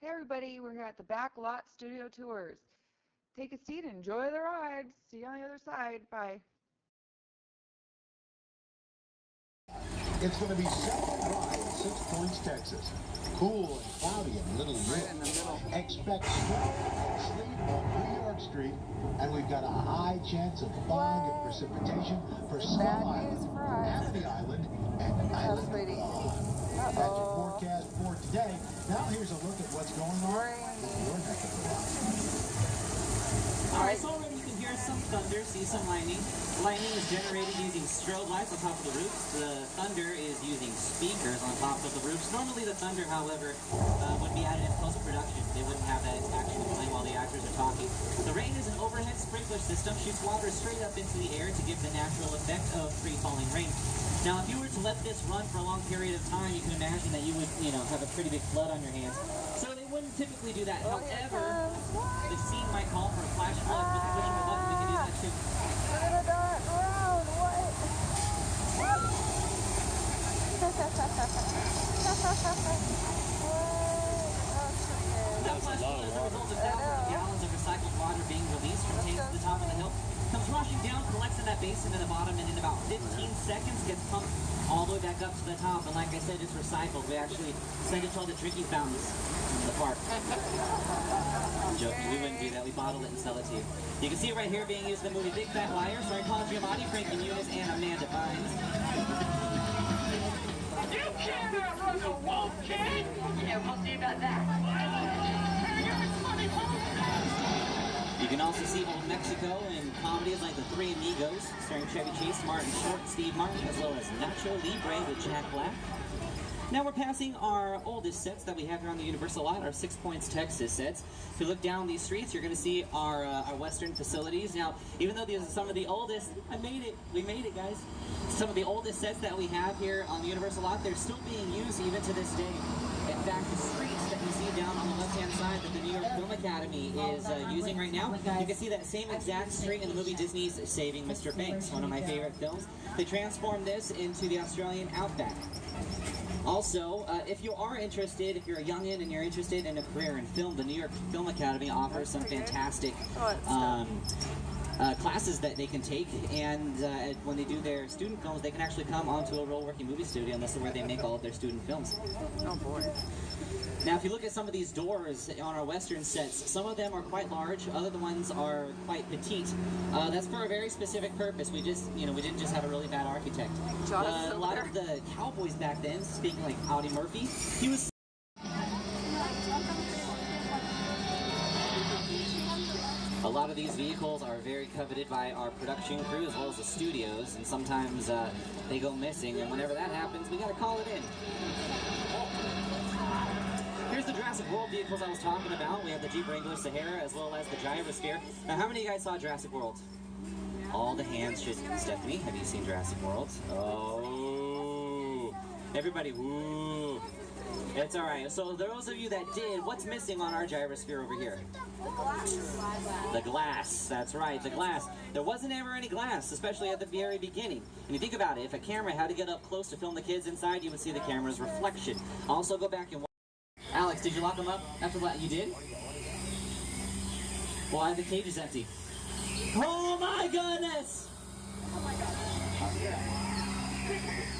Hey everybody, we're here at the Back Lot Studio Tours. Take a seat and enjoy the ride. See you on the other side. Bye. It's going to be Saturday dry in 6 Points, Texas. Cool and cloudy in Little York. Expect snow and sleet on New York Street, and we've got a high chance of fog and precipitation for Skull Island, Amity Island, and Island of God. That's your forecast for today. Now here's a look at what's going on in your neck of the woods. Alright, so already you can hear some thunder, see some lightning. Lightning is generated using strobe lights on top of the roofs. The thunder is using speakers on top of the roofs. Normally the thunder, however, would be added in post-production. They wouldn't have that actually playing while the actors are talking. The rain is an overhead sprinkler system, shoots water straight up into the air to give the natural effect of free-falling rain. Now, if you were to let this run for a long period of time, you can imagine that you would, have a pretty big flood on your hands. So they wouldn't typically do that. However, the scene might call for a flash flood with pushing a button. We can do that too. We're gonna dart around. What? That flash flood is a result of thousands of gallons of recycled water being released from tanks to the top of the hill. Comes rushing down, collects in that basin at the bottom, and in about 15 seconds gets pumped all the way back up to the top. And like I said, it's recycled. We actually send it to all the drinking fountains in the park. I'm joking. We wouldn't do that. We bottle it and sell it to you. You can see it right here being used in the movie Big Fat Liar, starring Paul Giamatti, Frankie Muniz, and Amanda Bynes. You cannot run a wolf, kid! Yeah, we'll see about that. You can also see Old Mexico in comedies like The Three Amigos, starring Chevy Chase, Martin Short, Steve Martin, as well as Nacho Libre with Jack Black. Now we're passing our oldest sets that we have here on the Universal lot, our 6 Points, Texas sets. If you look down these streets, you're going to see our Western facilities. Now, even though these are some of the oldest, I made it. We made it, guys. Some of the oldest sets that we have here on the Universal lot, they're still being used even to this day. In fact, the streets that you see down on the left-hand side that the New York Film Academy is using right now, you can see that same exact street in the movie Disney's Saving Mr. Banks, one of my favorite films. They transformed this into the Australian outback. Also, if you are interested, if you're a youngin' and you're interested in a career in film, the New York Film Academy offers some fantastic classes that they can take, and when they do their student films, they can actually come onto a real working movie studio, and this is where they make all of their student films. Oh boy. Now, if you look at some of these doors on our Western sets, some of them are quite large, other ones are quite petite. That's for a very specific purpose. We just, we didn't just have a really bad architect. A lot of the cowboys back then, speaking like Audie Murphy, he was... A lot of these vehicles are very coveted by our production crew as well as the studios, and sometimes they go missing, and whenever that happens, we gotta call it in. Here's the Jurassic World vehicles I was talking about. We have the Jeep Wrangler Sahara as well as the Gyrosphere. Now, how many of you guys saw Jurassic World? All the hands should... Stephanie, have you seen Jurassic World? Oh. Everybody, woo. It's alright. So those of you that did, what's missing on our Gyrosphere over here? The glass. The glass. That's right, the glass. There wasn't ever any glass, especially at the very beginning. And you think about it, if a camera had to get up close to film the kids inside, you would see the camera's reflection. Also, go back and watch. Alex, did you lock them up after what you did? Why the cage is empty? Oh my goodness! Oh my God.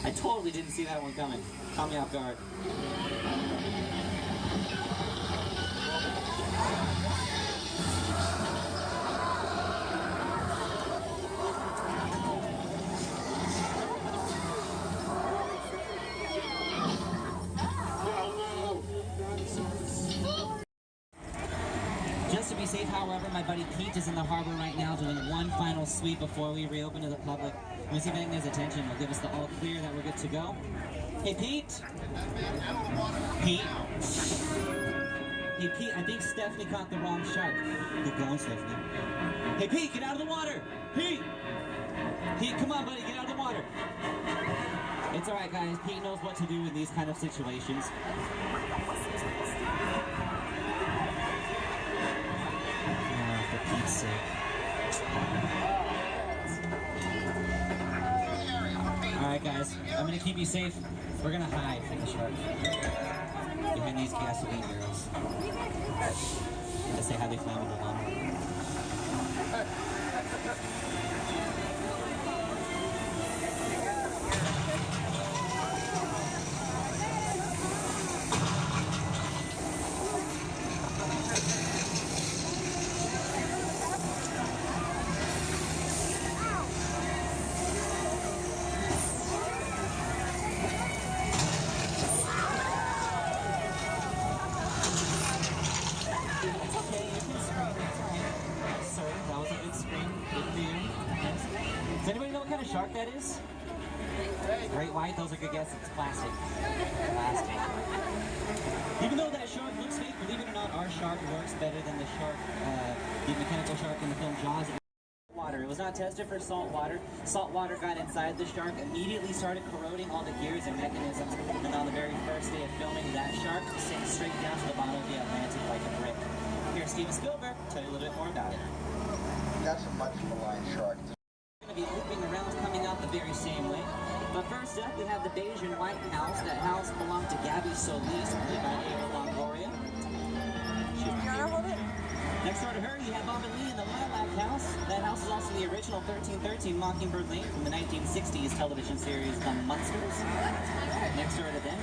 I totally didn't see that one coming. Caught me off guard. Just to be safe, however, my buddy Pete is in the harbor right now doing one final sweep before we reopen to the public. Let me see if I can get his attention. He'll give us the all clear that we're good to go. Hey, Pete. Pete. Hey, Pete, I think Stephanie caught the wrong shark. Good going, Stephanie. Hey, Pete, get out of the water. Pete. Pete, come on, buddy, get out of the water. It's all right, guys. Pete knows what to do in these kind of situations. For Pete's sake. Alright guys, I'm gonna keep you safe. We're gonna hide from the shark behind these gasoline barrels. To say highly flammable one. Does anybody know what kind of shark that is? Great white, those are good guesses. It's plastic. Plastic. Even though that shark looks fake, believe it or not, our shark works better than the shark, the mechanical shark in the film Jaws. Water. It was not tested for salt water. Salt water got inside the shark, immediately started corroding all the gears and mechanisms, and on the very first day of filming, that shark sank straight down to the bottom of the Atlantic like a brick. Here's Steven Spielberg, tell you a little bit more about it. That's a much maligned shark. Going to be looping around, coming out the very same way. But first up, we have the beige and white house. That house belonged to Gabby Solis, played by Ava Longoria. Next door to her, you have Bob and Lee in the Lilac House. That house is also the original 1313 Mockingbird Lane from the 1960s television series The Munsters. Next door to them,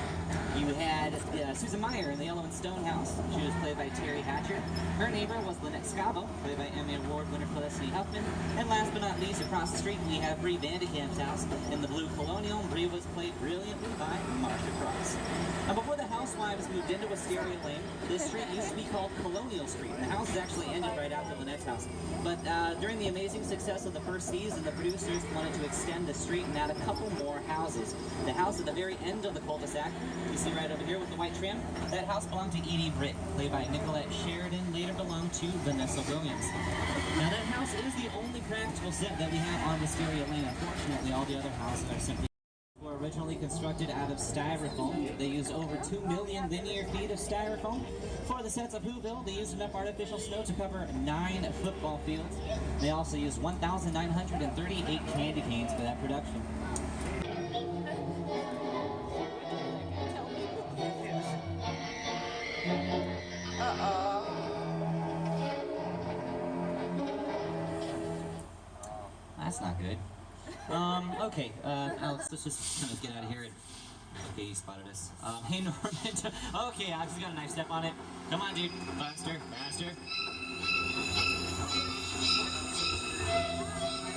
you had Susan Meyer in the Yellow and Stone House. She was played by Terry Hatcher. Her neighbor was Lynette Scavo, played by Emmy Award winner Felicity Huffman. And last but not least, across the street, we have Bree Vandekamp's house. In the blue Colonial, Bree was played brilliantly by Marsha Cross. Now, before the housewives moved into Wisteria Lane, this street used to be called Colonial Street. The house is actually ended right after Lynette's house. But during the amazing success of the first season, the producers wanted to extend the street and add a couple more houses. The house at the very end of the cul-de-sac, you see right over here with the white trim, that house belonged to Edie Britt, played by Nicolette Sheridan, later belonged to Vanessa Williams. Now that house is the only practical set that we have on Wisteria Lane. Unfortunately, all the other houses are simply were originally constructed out of styrofoam. They used over 2 million linear feet of styrofoam. For the sets of Whoville, they used enough artificial snow to cover 9 football fields. They also used 1,938 candy canes for that production. That's not good. Okay, Alex, let's just kind of get out of here. Okay, you spotted us. Hey, Norman. Okay, Alex has got a nice step on it. Come on, dude. Faster, faster.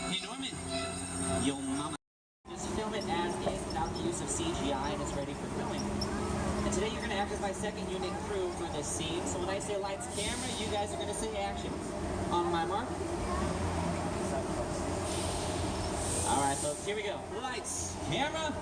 Hey, Norman. Yo, mama. Just film it as is without the use of CGI, and it's ready for filming. And today you're going to act as my second unit crew for this scene. So when I say lights, camera, you guys are going to say action. On my mark. All right, folks, here we go. Lights, camera.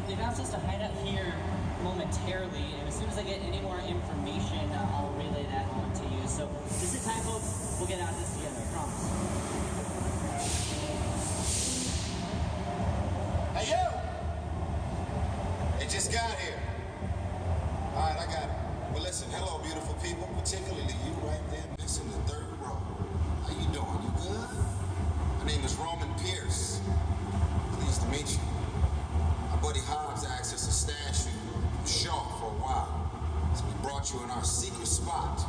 They've asked us to hide out here momentarily, and as soon as I get any more information, I'll relay that on to you. So this is time, folks. We'll get out of this together, I promise. Hey, you! They just got here. All right, I got it. Well, listen, hello, beautiful people, particularly you right there, next in the third row. How you doing? You good? My name is Roman Pierce. Pleased to meet you. My buddy Hobbs asked us to stash you Shaw for a while. So we brought you in our secret spot.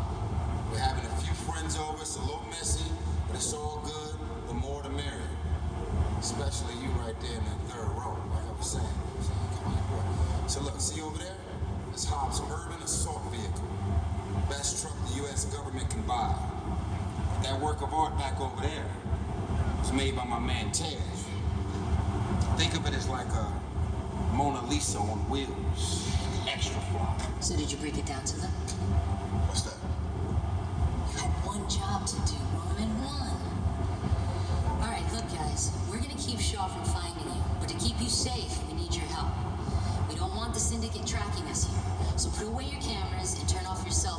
We're having a few little messy, but it's all good. The more the merrier. Especially you right there in that third row, like I was saying. Come on, boy. So look, see over there? It's Hobbs' urban assault vehicle. Best truck the U.S. government can buy. That work of art back over there was made by my man Tej. Think of it as like a Mona Lisa on wheels. Extra fly. So did you break it down to them? What's that? You had one job to do, Roman, one. All right, look, guys, we're gonna keep Shaw from finding you, but to keep you safe, we need your help. We don't want the syndicate tracking us here, so put away your cameras and turn off your cell phone.